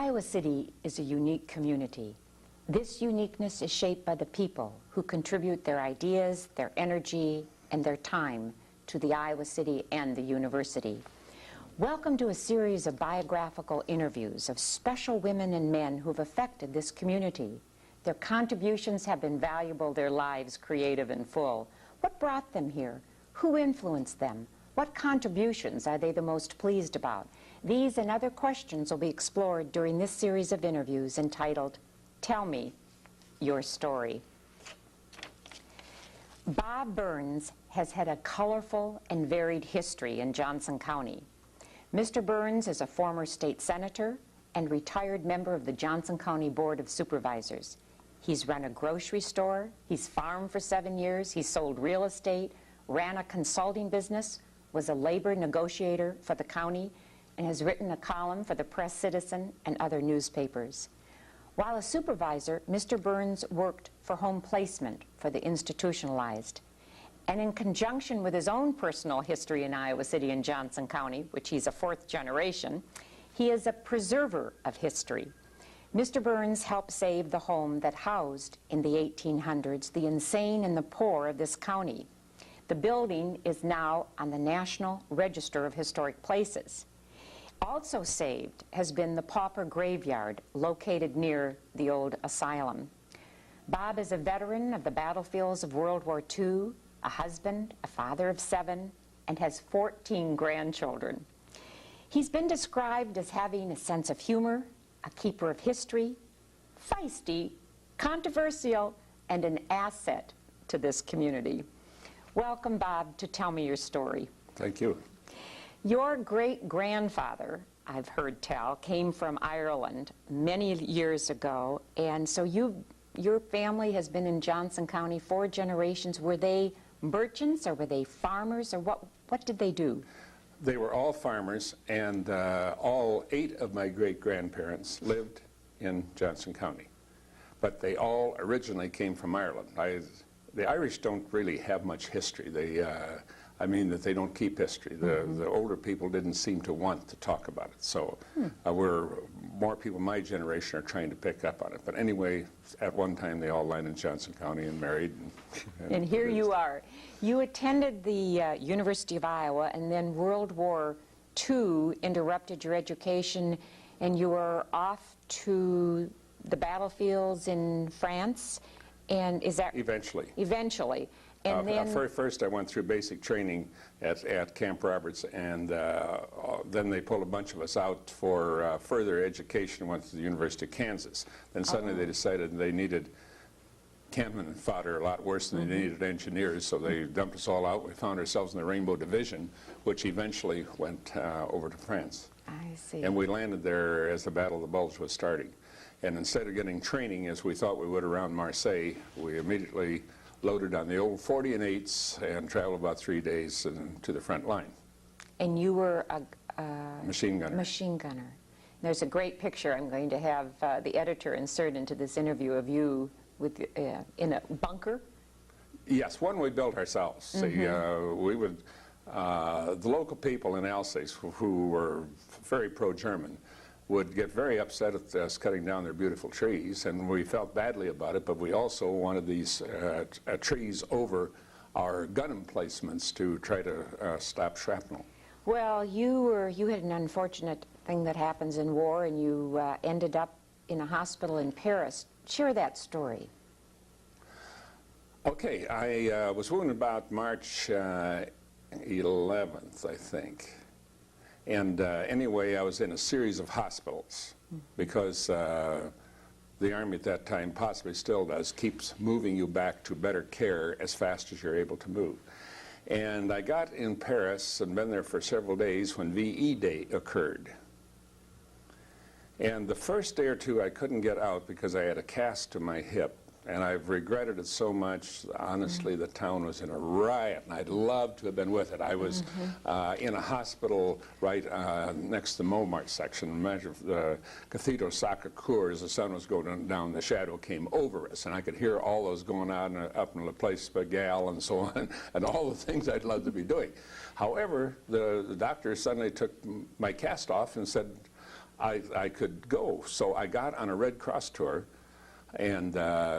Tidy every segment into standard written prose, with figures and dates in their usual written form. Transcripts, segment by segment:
Iowa City is a unique community. This uniqueness is shaped by the people who contribute their ideas, their energy, and their time to the Iowa City and the university. Welcome to a series of biographical interviews of special women and men who have affected this community. Their contributions have been valuable, their lives creative and full. What brought them here? Who influenced them? What contributions are they the most pleased about? These and other questions will be explored during this series of interviews entitled, Tell Me Your Story. Bob Burns has had a colorful and varied history in Johnson County. Mr. Burns is a former state senator and retired member of the Johnson County Board of Supervisors. He's run a grocery store, he's farmed for 7 years, he's sold real estate, ran a consulting business, was a labor negotiator for the county, and has written a column for the Press Citizen and other newspapers. While a supervisor, Mr. Burns worked for home placement for the institutionalized. And in conjunction with his own personal history in Iowa City and Johnson County, which he's a fourth generation, he is a preserver of history. Mr. Burns helped save the home that housed, in the 1800s, the insane and the poor of this county. The building is now on the National Register of Historic Places. Also saved has been the pauper graveyard located near the old asylum. Bob is a veteran of the battlefields of World War II, a husband, a father of 7, and has 14 grandchildren. He's been described as having a sense of humor, a keeper of history, feisty, controversial, and an asset to this community. Welcome, Bob, to Tell Me Your Story. Thank you. Your great-grandfather, I've heard tell, came from Ireland many years ago, and so your family has been in Johnson County 4 generations. Were they merchants, or were they farmers, or what did they do? They were all farmers, and all 8 of my great-grandparents lived in Johnson County. But they all originally came from Ireland. The Irish don't really have much history. I mean that they don't keep history. The older people didn't seem to want to talk about it. So more people my generation are trying to pick up on it. But anyway, at one time they all landed in Johnson County and married. And here you are. You attended the University of Iowa, and then World War II interrupted your education, and you were off to the battlefields in France. And is that eventually? Eventually. And then first I went through basic training at Camp Roberts, and then they pulled a bunch of us out for further education, went to the University of Kansas. Then suddenly they decided they needed cannon fodder a lot worse than they needed engineers, so they dumped us all out. We found ourselves in the Rainbow Division, which eventually went over to France. I see. And we landed there as the Battle of the Bulge was starting. And instead of getting training as we thought we would around Marseille, we immediately loaded on the old 40 and 8s and traveled about 3 days to the front line. And you were a machine gunner. Machine gunner. There's a great picture I'm going to have the editor insert into this interview of you with in a bunker. Yes, one we built ourselves. See, we would the local people in Alsace who were very pro-German would get very upset at us cutting down their beautiful trees, and we felt badly about it, but we also wanted these trees over our gun emplacements to try to stop shrapnel. Well, you had an unfortunate thing that happens in war, and you ended up in a hospital in Paris. Share that story. Okay, I was wounded about March 11th, I think. And anyway, I was in a series of hospitals because the Army at that time, possibly still does, keeps moving you back to better care as fast as you're able to move. And I got in Paris and been there for several days when VE Day occurred. And the first day or two I couldn't get out because I had a cast to my hip. And I've regretted it so much. Honestly, the town was in a riot, and I'd love to have been with it. I was in a hospital right next to the Montmartre section. Imagine the Cathedral Sacré-Cœur, as the sun was going down, the shadow came over us, and I could hear all those going on up in La Place Pigalle and so on, and all the things I'd love to be doing. However, the doctor suddenly took my cast off and said, I could go. So I got on a Red Cross tour and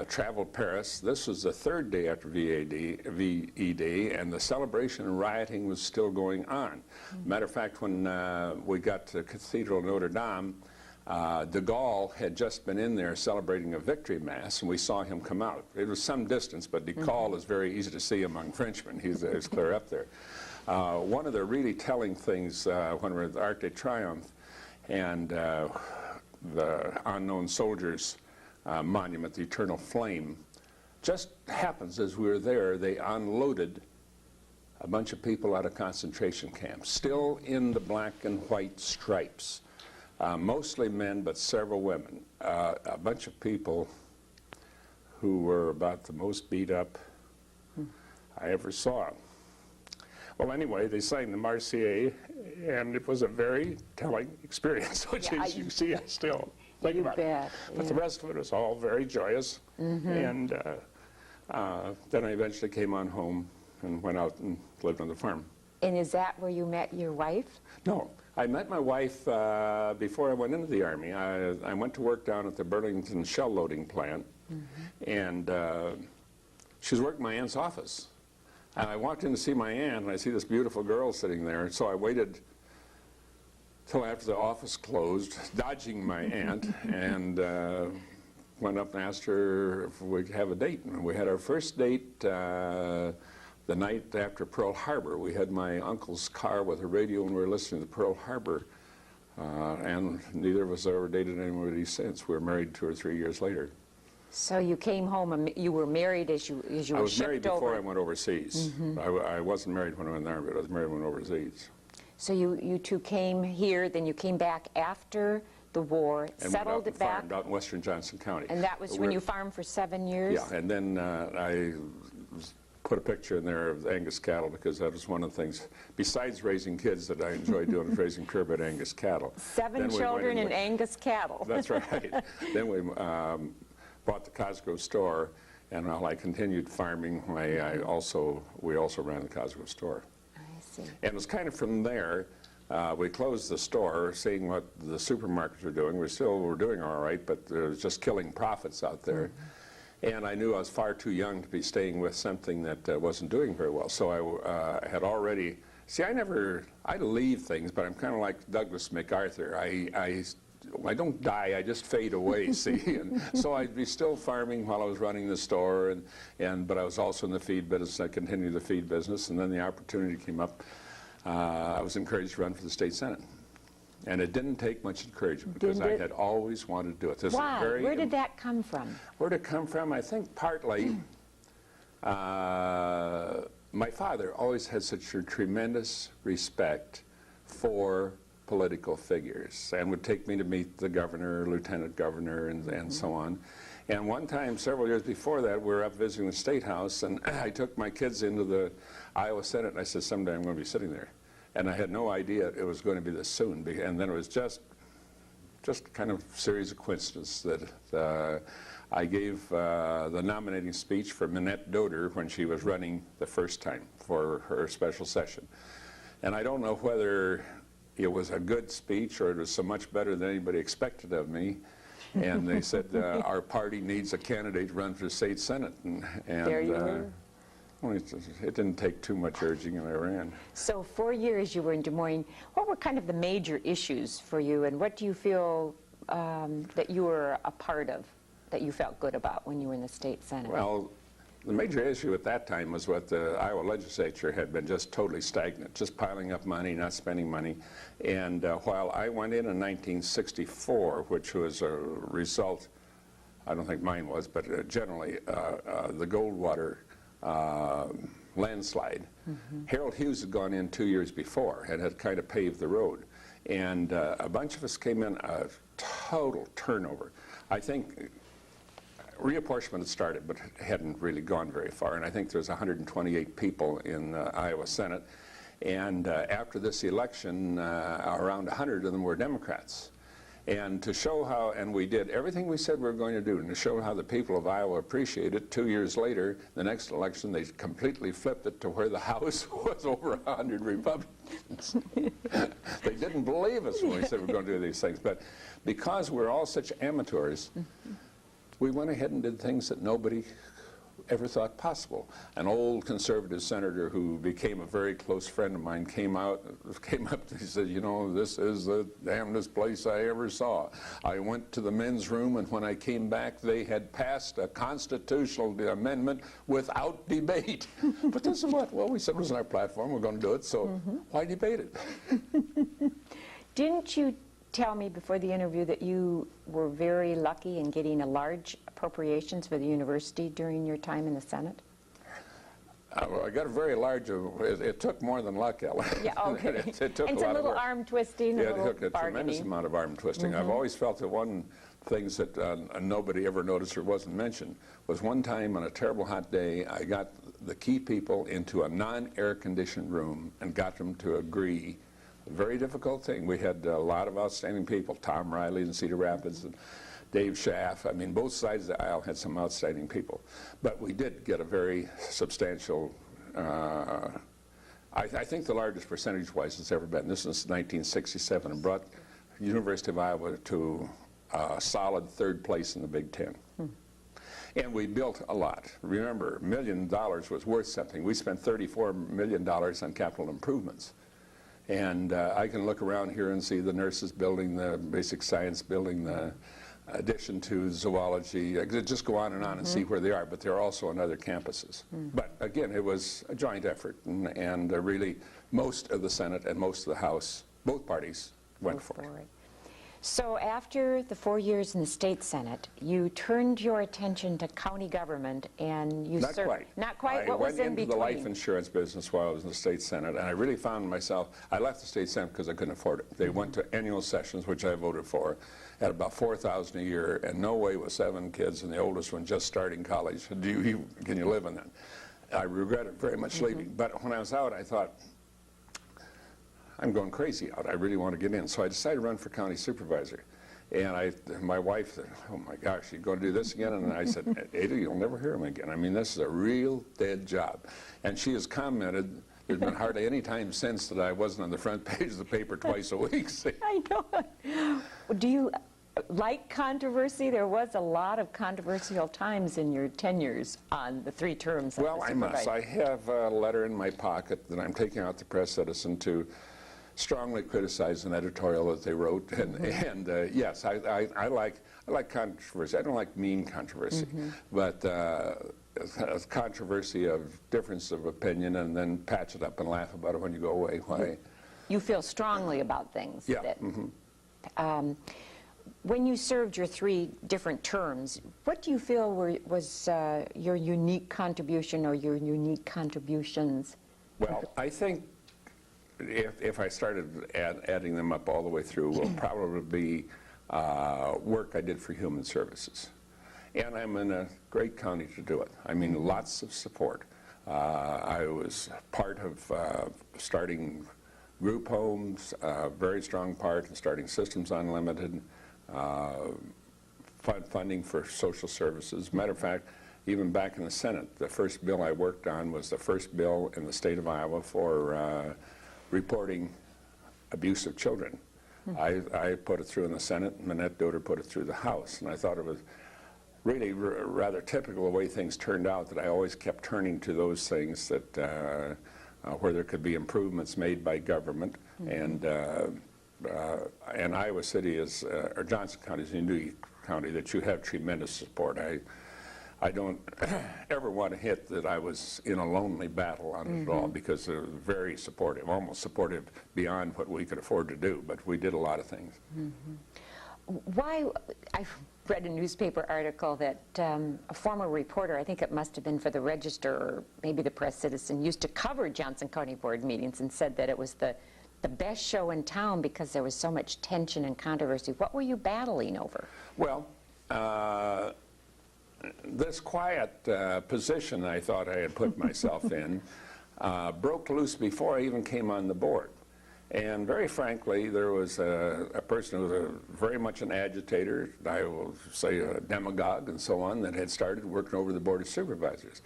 traveled Paris. This was the third day after VE Day, and the celebration and rioting was still going on. Matter of fact, when we got to Cathedral Notre Dame, de Gaulle had just been in there celebrating a victory mass, and we saw him come out. It was some distance, but de Gaulle is very easy to see among Frenchmen. He's clear up there. One of the really telling things when we were at the Arc de Triomphe and the Unknown Soldiers Monument, the Eternal Flame, just happens as we were there, they unloaded a bunch of people out of concentration camps, still in the black and white stripes. Mostly men, but several women. A bunch of people who were about the most beat up I ever saw. Well, anyway, they sang the Marseillaise, and it was a very telling experience, which is, you see, I still think about it. But the rest of it was all very joyous. And then I eventually came on home and went out and lived on the farm. And is that where you met your wife? No. I met my wife before I went into the Army. I went to work down at the Burlington shell loading plant, and she was working in my aunt's office. And I walked in to see my aunt, and I see this beautiful girl sitting there. So I waited till after the office closed, dodging my aunt, and went up and asked her if we could have a date. And we had our first date the night after Pearl Harbor. We had my uncle's car with a radio, and we were listening to Pearl Harbor. And neither of us ever dated anybody since. We were married 2 or 3 years later. So you came home, and you were married as you were shipped over? I was married before I went overseas. I wasn't married when I went in the Army, but I was married when I went overseas. So you two came here, then you came back after the war, and settled it back? Farmed out in western Johnson County. And that was when you farmed for 7 years? Yeah, and then I put a picture in there of Angus cattle, because that was one of the things, besides raising kids, that I enjoyed doing, was raising purebred Angus cattle. Seven children and Angus cattle. That's right. Then we bought the Cosgrove store, and while I continued farming, we also ran the Cosgrove store. I see. And it was kind of from there, we closed the store, seeing what the supermarkets were doing. We still were doing all right, but there was just killing profits out there. And I knew I was far too young to be staying with something that wasn't doing very well. So I had already, see, I leave things, but I'm kind of like Douglas MacArthur. I don't die, I just fade away, see. And so I'd be still farming while I was running the store, but I was also in the feed business. I continued the feed business, and then the opportunity came up. I was encouraged to run for the state Senate. And it didn't take much encouragement, because I had always wanted to do it. Why? Where did that come from? Where did it come from? I think partly my father always had such a tremendous respect for political figures, and would take me to meet the governor, lieutenant governor, and so on. And one time, several years before that, we were up visiting the State House, and I took my kids into the Iowa Senate, and I said, someday I'm going to be sitting there. And I had no idea it was going to be this soon. And then it was just kind of a series of coincidences that I gave the nominating speech for Minette Doder when she was running the first time for her special session. And I don't know whether it was a good speech or it was so much better than anybody expected of me. And they said, our party needs a candidate to run for the state Senate. And there you were. It didn't take too much urging, and I ran. So 4 years you were in Des Moines. What were kind of the major issues for you, and what do you feel that you were a part of, that you felt good about when you were in the state Senate? Well, the major issue at that time was what the Iowa legislature had been just totally stagnant, just piling up money, not spending money. And while I went in 1964, which was a result, I don't think mine was, but generally the Goldwater landslide. Harold Hughes had gone in 2 years before and had kind of paved the road. And a bunch of us came in, a total turnover. I think reapportionment had started, but hadn't really gone very far. And I think there's 128 people in the Iowa Senate. And after this election, around 100 of them were Democrats. And to show how, and we did everything we said we were going to do, and to show how the people of Iowa appreciate it, 2 years later, the next election, they completely flipped it to where the House was over 100 Republicans. They didn't believe us when we said we're going to do these things. But because we're all such amateurs, we went ahead and did things that nobody ever thought possible. An old conservative senator who became a very close friend of mine came up and he said, you know, this is the damnedest place I ever saw. I went to the men's room, and when I came back, they had passed a constitutional amendment without debate. But this is what, well, we said it was on our platform, we're going to do it, so why debate it? Didn't you tell me before the interview that you were very lucky in getting a large appropriations for the university during your time in the Senate? Well, I got a very large, it took more than luck, Ellen. Yeah, okay. it took and a some lot little of work. arm twisting, Yeah, a it little took a bargaining. tremendous amount of arm twisting. I've always felt that one things that nobody ever noticed or wasn't mentioned was one time on a terrible hot day, I got the key people into a non-air conditioned room and got them to agree. A very difficult thing. We had a lot of outstanding people, Tom Riley in Cedar Rapids and Dave Schaff. I mean, both sides of the aisle had some outstanding people. But we did get a very substantial, I think the largest percentage-wise it's ever been. This is 1967 and brought University of Iowa to a solid third place in the Big Ten. And we built a lot. Remember, $1 million was worth something. We spent $34 million on capital improvements. And I can look around here and see the nurses building, the basic science building, the addition to zoology. Just go on and see where they are, but they're also on other campuses. But again, it was a joint effort, and really most of the Senate and most of the House, both parties, went for it. So after the 4 years in the state Senate, you turned your attention to county government, and you served. Not quite. What was in between? I went into the life insurance business while I was in the state Senate, and I really found myself, I left the state Senate because I couldn't afford it. They went to annual sessions, which I voted for, at about $4,000 a year, and no way with 7 kids, and the oldest one just starting college. Can you live on that? I regretted very much leaving. But when I was out, I thought, I'm going crazy out. I really want to get in. So I decided to run for county supervisor. And my wife said, oh my gosh, you're going to do this again? And I said, Ada, you'll never hear him again. I mean, this is a real dead job. And she has commented, there's been hardly any time since that I wasn't on the front page of the paper twice a week. I know. Do you like controversy? There was a lot of controversial times in your tenures on the 3 terms. Well, I must. I have a letter in my pocket that I'm taking out to Press Citizen to strongly criticize an editorial that they wrote, and yes, I like controversy. I don't like mean controversy, but a controversy of difference of opinion, and then patch it up and laugh about it when you go away. Why? You feel strongly about things. Yeah. That, when you served your 3 different terms, what do you feel was your unique contribution or your unique contributions? Well, I think if I started adding them up all the way through, will probably be work I did for Human Services. And I'm in a great county to do it. I mean, lots of support. I was part of starting group homes, a very strong part in starting Systems Unlimited, funding for social services. Matter of fact, even back in the Senate, the first bill I worked on was the first bill in the state of Iowa for reporting abuse of children. I put it through in the Senate, Minette Doder put it through the House, and I thought it was really rather typical the way things turned out, that I always kept turning to those things that where there could be improvements made by government, and Iowa City is, or Johnson County is a unique county that you have tremendous support. I don't ever want to hit that I was in a lonely battle on it at all, because they're very supportive, almost supportive beyond what we could afford to do, but we did a lot of things. Why, I read a newspaper article that a former reporter, I think it must have been for the Register or maybe the Press Citizen, used to cover Johnson County Board meetings and said that it was the best show in town because there was so much tension and controversy. What were you battling over? Well, this quiet position I thought I had put myself in broke loose before I even came on the board. And very frankly, there was a person who was very much an agitator, I will say a demagogue and so on, that had started working over the Board of Supervisors.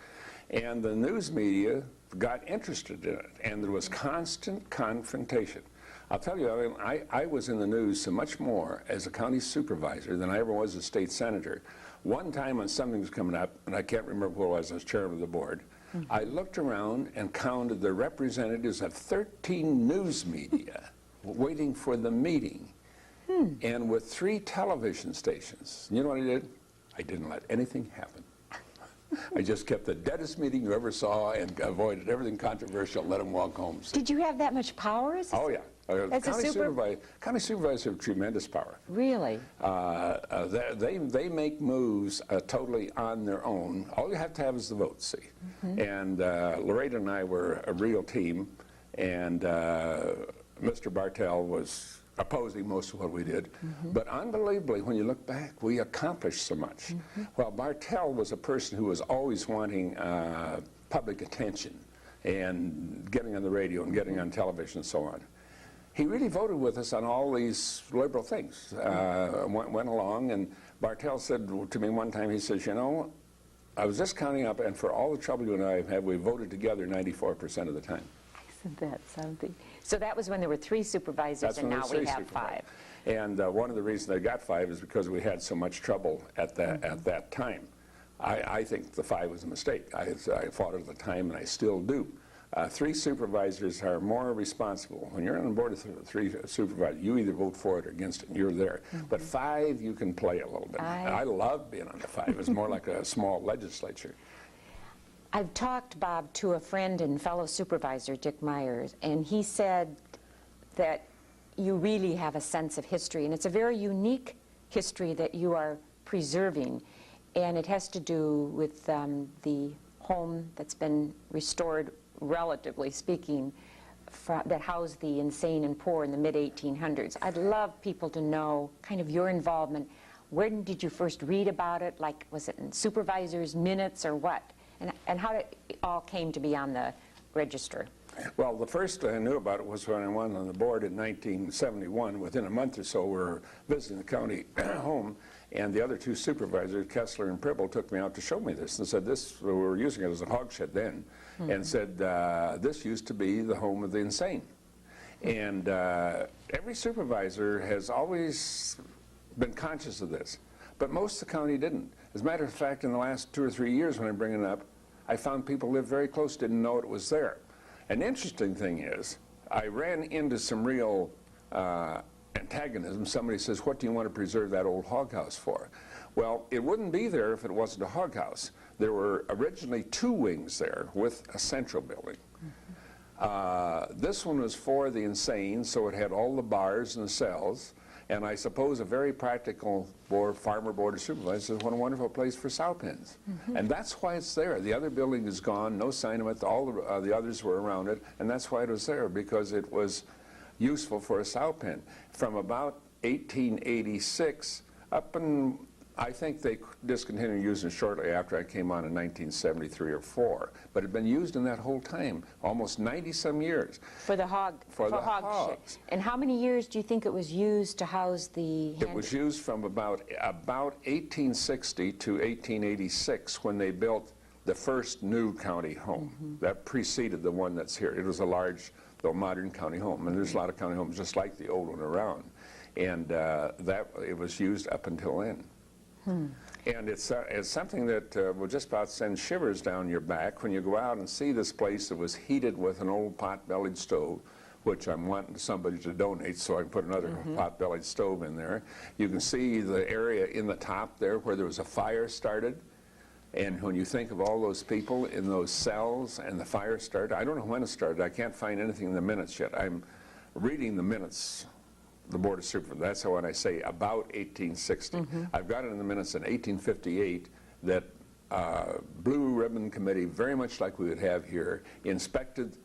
And the news media got interested in it, and there was constant confrontation. I'll tell you, I was in the news so much more as a county supervisor than I ever was a state senator. One time when something was coming up, and I can't remember who it was, I was chairman of the board, I looked around and counted the representatives of 13 news media waiting for the meeting, and with 3 television stations. You know what I did? I didn't let anything happen. I just kept the deadest meeting you ever saw and avoided everything controversial, let them walk home. Did you have that much power? Oh, yeah. As a County supervisors have tremendous power. Really? They make moves totally on their own. All you have to have is the vote, see. And Loretta and I were a real team, and Mr. Bartell was opposing most of what we did. But unbelievably, when you look back, we accomplished so much. Well, Bartell was a person who was always wanting public attention and getting on the radio and getting on television and so on. He really voted with us on all these liberal things. Went along, and Bartell said to me one time, he says, you know, I was just counting up, and for all the trouble you and I have had, we voted together 94% of the time. Isn't that something? So that was when there were 3 supervisors, and now we have 5. And one of the reasons they got 5 is because we had so much trouble at that time. I think the 5 was a mistake. I fought it at the time, and I still do. 3 supervisors are more responsible. When you're on the board of 3 supervisors, you either vote for it or against it, and you're there. But 5, you can play a little bit. I love being on the 5. It's more like a small legislature. I've talked, Bob, to a friend and fellow supervisor, Dick Myers, and he said that you really have a sense of history, and it's a very unique history that you are preserving, and it has to do with the home that's been restored, relatively speaking, that housed the insane and poor in the mid-1800s. I'd love people to know kind of your involvement. When did you first read about it? Like, was it in supervisors' minutes or what? And how it all came to be on the register? Well, the first I knew about it was when I went on the board in 1971. Within a month or so, we were visiting the county home, and the other 2 supervisors, Kessler and Pribble, took me out to show me this and said we were using it as a hog shed then, and said this used to be the home of the insane. And every supervisor has always been conscious of this, but most of the county didn't. As a matter of fact, in the last 2 or 3 years when I bring it up, I found people who lived very close didn't know it was there. An interesting thing is, I ran into some real antagonism. Somebody says, what do you want to preserve that old hog house for? Well, it wouldn't be there if it wasn't a hog house. There were originally 2 wings there with a central building. This one was for the insane, so it had all the bars and the cells. And I suppose a very practical farmer board of supervisors, what a wonderful place for sow pens. And that's why it's there. The other building is gone, no sign of it. All the others were around it, and that's why it was there, because it was useful for a sow pen. From about 1886 up and I think they discontinued using it shortly after I came on in 1973 or 4, but it had been used in that whole time, almost 90-some years. For the hogs. Hogs. And how many years do you think it was used to house the It was used from about 1860 to 1886 when they built the first new county home. That preceded the one that's here. It was a large, though modern county home, and there's a lot of county homes just like the old one around. And it was used up until then. And it's something that will just about send shivers down your back when you go out and see this place that was heated with an old pot-bellied stove, which I'm wanting somebody to donate so I can put another pot-bellied stove in there. You can see the area in the top there where there was a fire started. And when you think of all those people in those cells and the fire started, I don't know when it started. I can't find anything in the minutes yet. I'm reading the minutes. The Board of Supervisors, that's when I say about 1860. I've got it in the minutes in 1858 that Blue Ribbon Committee, very much like we would have here, inspected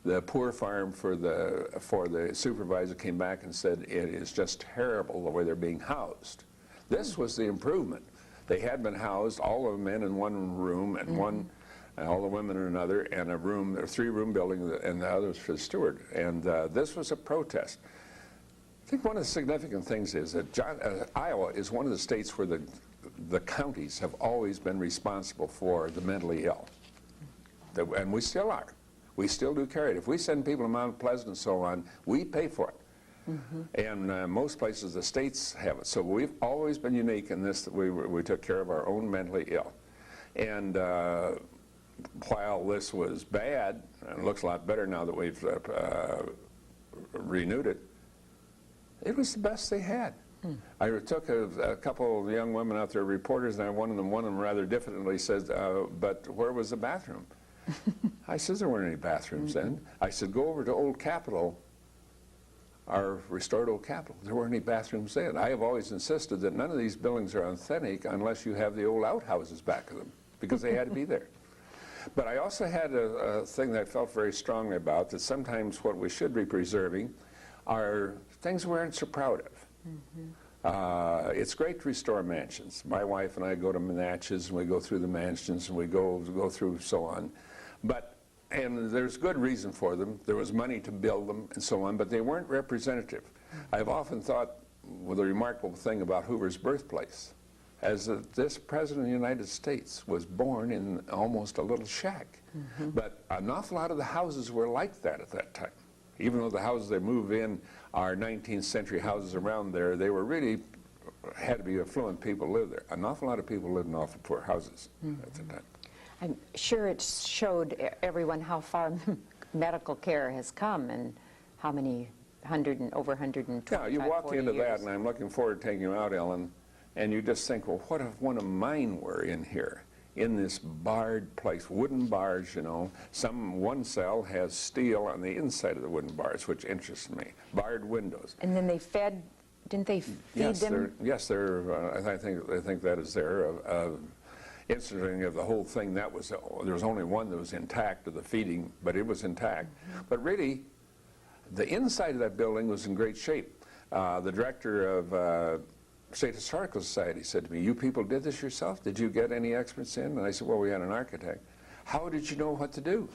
the poor farm for the supervisor, came back and said it is just terrible the way they're being housed. This was the improvement. They had been housed, all of them in one room and one all the women in another, and a room, a three-room building, and the other was for the steward. And this was a protest. I think one of the significant things is that Iowa is one of the states where the counties have always been responsible for the mentally ill. And we still are. We still do carry it. If we send people to Mount Pleasant and so on, we pay for it. And most places, the states have it. So we've always been unique in this, that we took care of our own mentally ill. And while this was bad, and it looks a lot better now that we've renewed it, it was the best they had. I took a couple of young women out there, reporters, and one of them rather diffidently said, but where was the bathroom? I said, there weren't any bathrooms then. I said, go over to Old Capitol, our restored Old Capitol. There weren't any bathrooms then. I have always insisted that none of these buildings are authentic unless you have the old outhouses back of them, because they had to be there. But I also had a thing that I felt very strongly about, that sometimes what we should be preserving are things we aren't so proud of. It's great to restore mansions. My wife and I go to Natchez, and we go through the mansions, and we go through so on. And there's good reason for them. There was money to build them and so on, but they weren't representative. I've often thought, with a remarkable thing about Hoover's birthplace, as this President of the United States was born in almost a little shack. But an awful lot of the houses were like that at that time. Even though the houses they move in are 19th century houses around there, they were really, had to be affluent people live there. An awful lot of people lived in awful poor houses at the time. I'm sure it showed everyone how far medical care has come and how many over 125, Yeah, you walk 40 into years. that, and I'm looking forward to taking you out, Ellen, and you just think, well, what if one of mine were in here, in this barred place, wooden bars, you know. One cell has steel on the inside of the wooden bars, which interests me. Barred windows. And then they didn't they feed them? Yes, I think that is there. Incident of the whole thing, there was only one that was intact of the feeding, but it was intact. But really, the inside of that building was in great shape. The director of State Historical Society said to me, you people did this yourself? Did you get any experts in? And I said, well, we had an architect. How did you know what to do?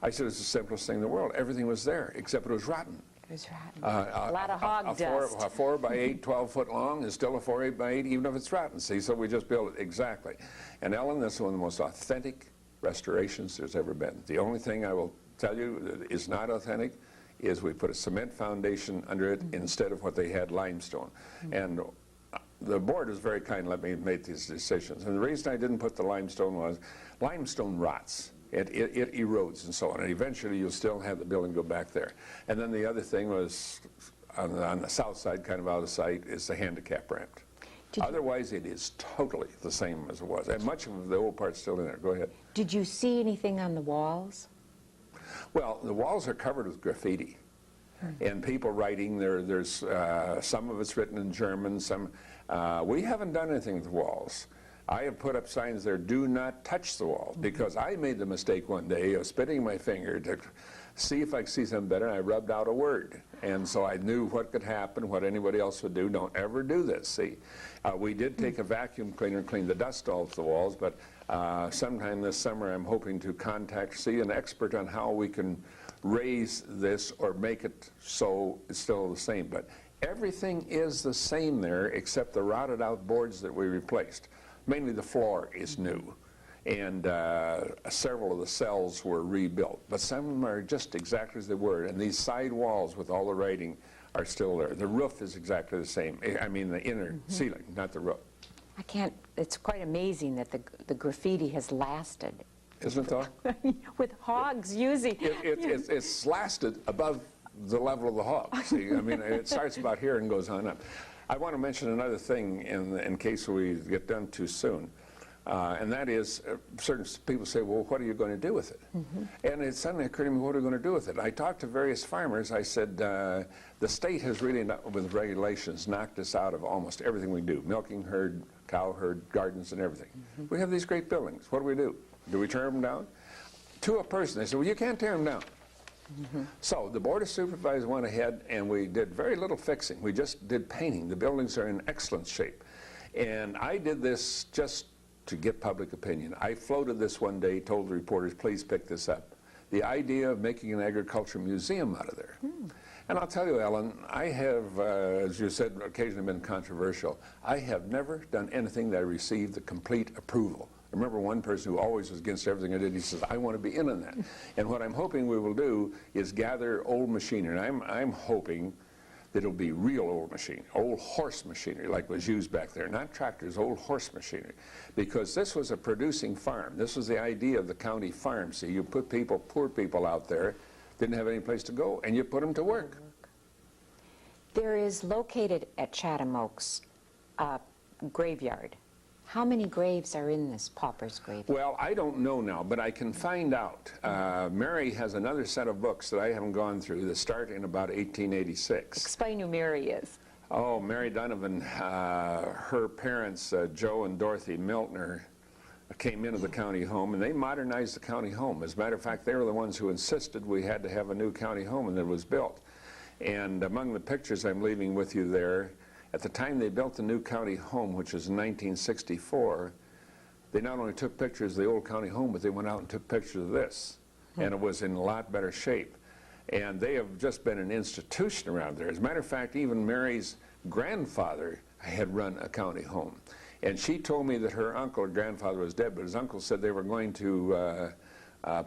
I said, it's the simplest thing in the world. Everything was there, except it was rotten. It was rotten. A lot of hog dust. A 4 by 8, 12 foot long is still a 4 8 by 8, even if it's rotten. See, so we just built it exactly. And Ellen, this is one of the most authentic restorations there's ever been. The only thing I will tell you that is not authentic is we put a cement foundation under it instead of what they had, limestone. And the board was very kind to let me make these decisions. And the reason I didn't put the limestone was, limestone rots. It erodes and so on, and eventually you'll still have the building go back there. And then the other thing was, on the south side, kind of out of sight, is the handicap ramp. Otherwise, it is totally the same as it was, and much of the old part's still in there. Go ahead. Did you see anything on the walls? Well, the walls are covered with graffiti, and people writing. There's some of it's written in German. We haven't done anything with the walls. I have put up signs there, do not touch the wall, because I made the mistake one day of spitting my finger to see if I could see something better, and I rubbed out a word. And so I knew what could happen, what anybody else would do. Don't ever do this, see. We did take a vacuum cleaner and clean the dust off the walls, but sometime this summer I'm hoping to see an expert on how we can raise this or make it so it's still the same. But everything is the same there except the rotted out boards that we replaced. Mainly the floor is new, and several of the cells were rebuilt. But some of them are just exactly as they were, and these side walls with all the writing are still there. The roof is exactly the same. I mean the inner ceiling, not the roof. It's quite amazing that the graffiti has lasted. Isn't it though? With hogs using... It's lasted above the level of the hog. See, I mean, it starts about here and goes on up. I want to mention another thing in case we get done too soon, and that is certain people say, well, what are you going to do with it? And it suddenly occurred to me, what are we going to do with it? I talked to various farmers. I said, the state has really, with regulations, knocked us out of almost everything we do, milking herd, cow herd, gardens, and everything. We have these great buildings. What do? Do we tear them down? To a person, they said, well, you can't tear them down. So the Board of Supervisors went ahead and we did very little fixing. We just did painting. The buildings are in excellent shape. And I did this just to get public opinion. I floated this one day, told the reporters, please pick this up. The idea of making an agriculture museum out of there. And I'll tell you, Ellen, I have, as you said, occasionally been controversial. I have never done anything that I received the complete approval. I remember one person who always was against everything I did. He says, I want to be in on that. And what I'm hoping we will do is gather old machinery. And I'm hoping that it'll be real old machinery, old horse machinery like was used back there. Not tractors, old horse machinery. Because this was a producing farm. This was the idea of the county farm. See, you put people, poor people out there, didn't have any place to go, and you put them to work. There is located at Chatham Oaks a graveyard. How many graves are in this pauper's graveyard? Well, I don't know now, but I can find out. Mary has another set of books that I haven't gone through that start in about 1886. Explain who Mary is. Oh, Mary Donovan, her parents, Joe and Dorothy Miltner, came into the county home, and they modernized the county home. As a matter of fact, they were the ones who insisted we had to have a new county home, and it was built. And among the pictures I'm leaving with you there, at the time they built the new county home, which was in 1964, they not only took pictures of the old county home, but they went out and took pictures of this. And it was in a lot better shape. And they have just been an institution around there. As a matter of fact, even Mary's grandfather had run a county home. And she told me that her uncle or grandfather was dead, but his uncle said they were going to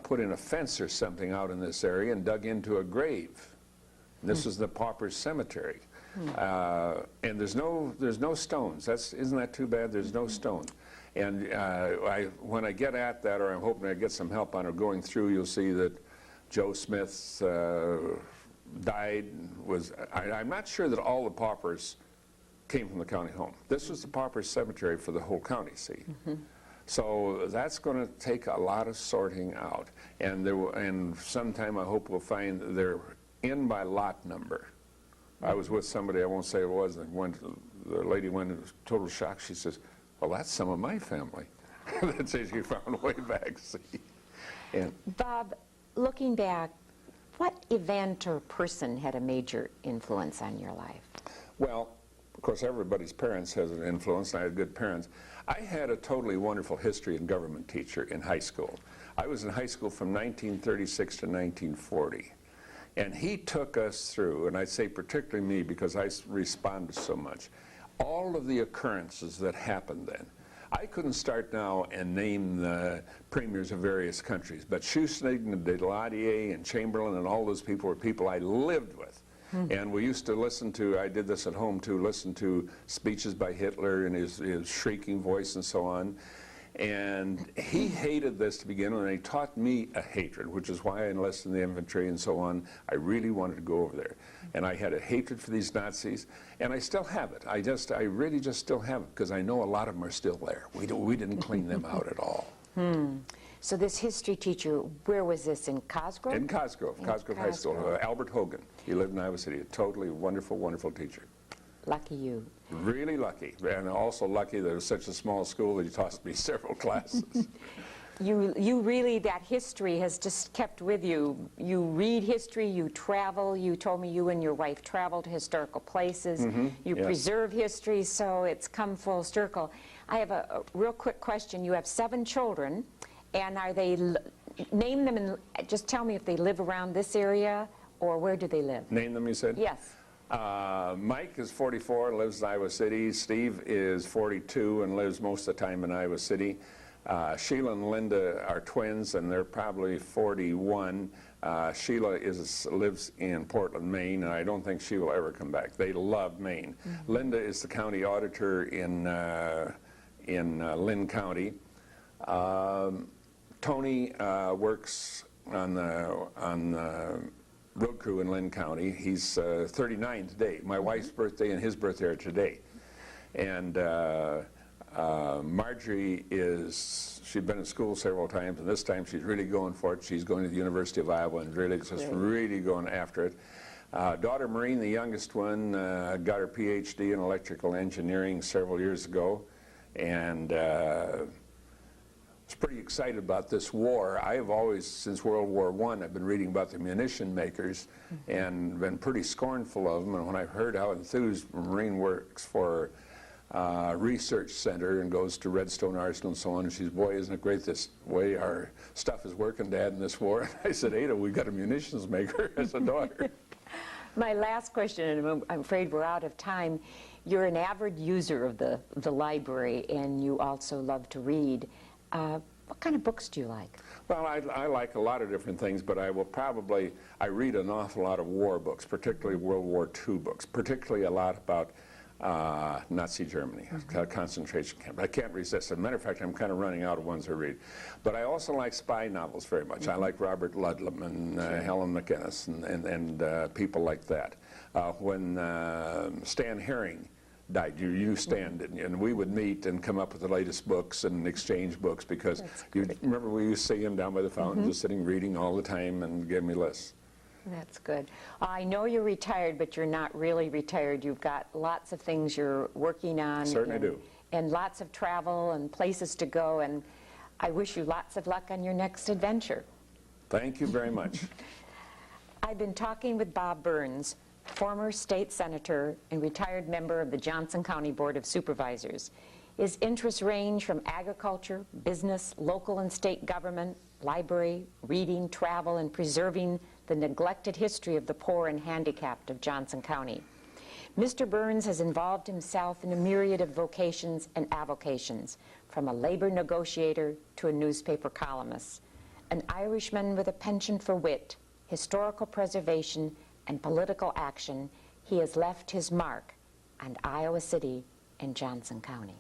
put in a fence or something out in this area and dug into a grave. This is the Pauper's Cemetery. And there's no stones. Isn't that too bad? There's no stone. And when I get at that, or I'm hoping I get some help on it going through, you'll see that Joe Smith died. I'm not sure that all the paupers came from the county home. This was the Pauper's Cemetery for the whole county, see. So that's going to take a lot of sorting out. And sometime I hope we'll find they're in by lot number. I was with somebody, I won't say it was, and the lady went into total shock. She says, well, that's some of my family. That's what she found way back, see. And Bob, looking back, what event or person had a major influence on your life? well, of course, everybody's parents has an influence, and I had good parents. I had a totally wonderful history and government teacher in high school. I was in high school from 1936 to 1940. And he took us through, and I say particularly me because I responded so much, all of the occurrences that happened then. I couldn't start now and name the premiers of various countries, but Schuschnigg and Daladier and Chamberlain and all those people were people I lived with. And we used to listen to, I did this at home too, listen to speeches by Hitler and his shrieking voice and so on. And he hated this to begin with, and he taught me a hatred, which is why I enlisted in the infantry and so on. I really wanted to go over there. And I had a hatred for these Nazis, and I still have it. I really just still have it, because I know a lot of them are still there. We didn't clean them out at all. So this history teacher, where was this, in Cosgrove? In Cosgrove High School. Albert Hogan. He lived in Iowa City. A totally wonderful, wonderful teacher. Lucky you. Really lucky, and also lucky that it was such a small school that he taught me several classes. You really, that history has just kept with you. You read history, you travel. You told me you and your wife travel to historical places. You yes. preserve history, so it's come full circle. I have a real quick question. You have 7 children, and are they, name them and just tell me if they live around this area, or where do they live? Name them, you said? Yes. Mike is 44 and lives in Iowa City. Steve is 42 and lives most of the time in Iowa City. Sheila and Linda are twins, and they're probably 41. Sheila lives in Portland, Maine, and I don't think she will ever come back. They love Maine. Linda is the county auditor in Lynn County. Tony works on the road crew in Lynn County. He's 39 today. My wife's birthday and his birthday are today. And Marjorie she's been in school several times, and this time she's really going for it. She's going to the University of Iowa and really going after it. Daughter Maureen, the youngest one, got her PhD in electrical engineering several years ago, and was pretty excited about this war. I have always, since World War I, I've been reading about the munition makers and been pretty scornful of them. And when I heard how enthused Marine works for research center and goes to Redstone Arsenal and so on. And she's, boy, isn't it great this way our stuff is working, Dad, in this war? And I said, Ada, we've got a munitions maker as a daughter. My last question, and I'm afraid we're out of time. You're an avid user of the library, and you also love to read. What kind of books do you like? Well, I like a lot of different things, but I read an awful lot of war books, particularly World War II books, particularly a lot about Nazi Germany, concentration camp. I can't resist. As a matter of fact, I'm kind of running out of ones to read. But I also like spy novels very much. I like Robert Ludlum and Helen McInnes and people like that. When Stan Herring died, you knew Stan, didn't you? And we would meet and come up with the latest books and exchange books, because you remember we used to see him down by the fountain, just sitting reading all the time and giving me lists. That's good. I know you're retired, but you're not really retired. You've got lots of things you're working on. Certainly do. And lots of travel and places to go, and I wish you lots of luck on your next adventure. Thank you very much. I've been talking with Bob Burns, former state senator and retired member of the Johnson County Board of Supervisors. His interests range from agriculture, business, local and state government, library, reading, travel, and preserving the neglected history of the poor and handicapped of Johnson County. Mr. Burns has involved himself in a myriad of vocations and avocations, from a labor negotiator to a newspaper columnist. An Irishman with a penchant for wit, historical preservation, and political action, he has left his mark on Iowa City and Johnson County.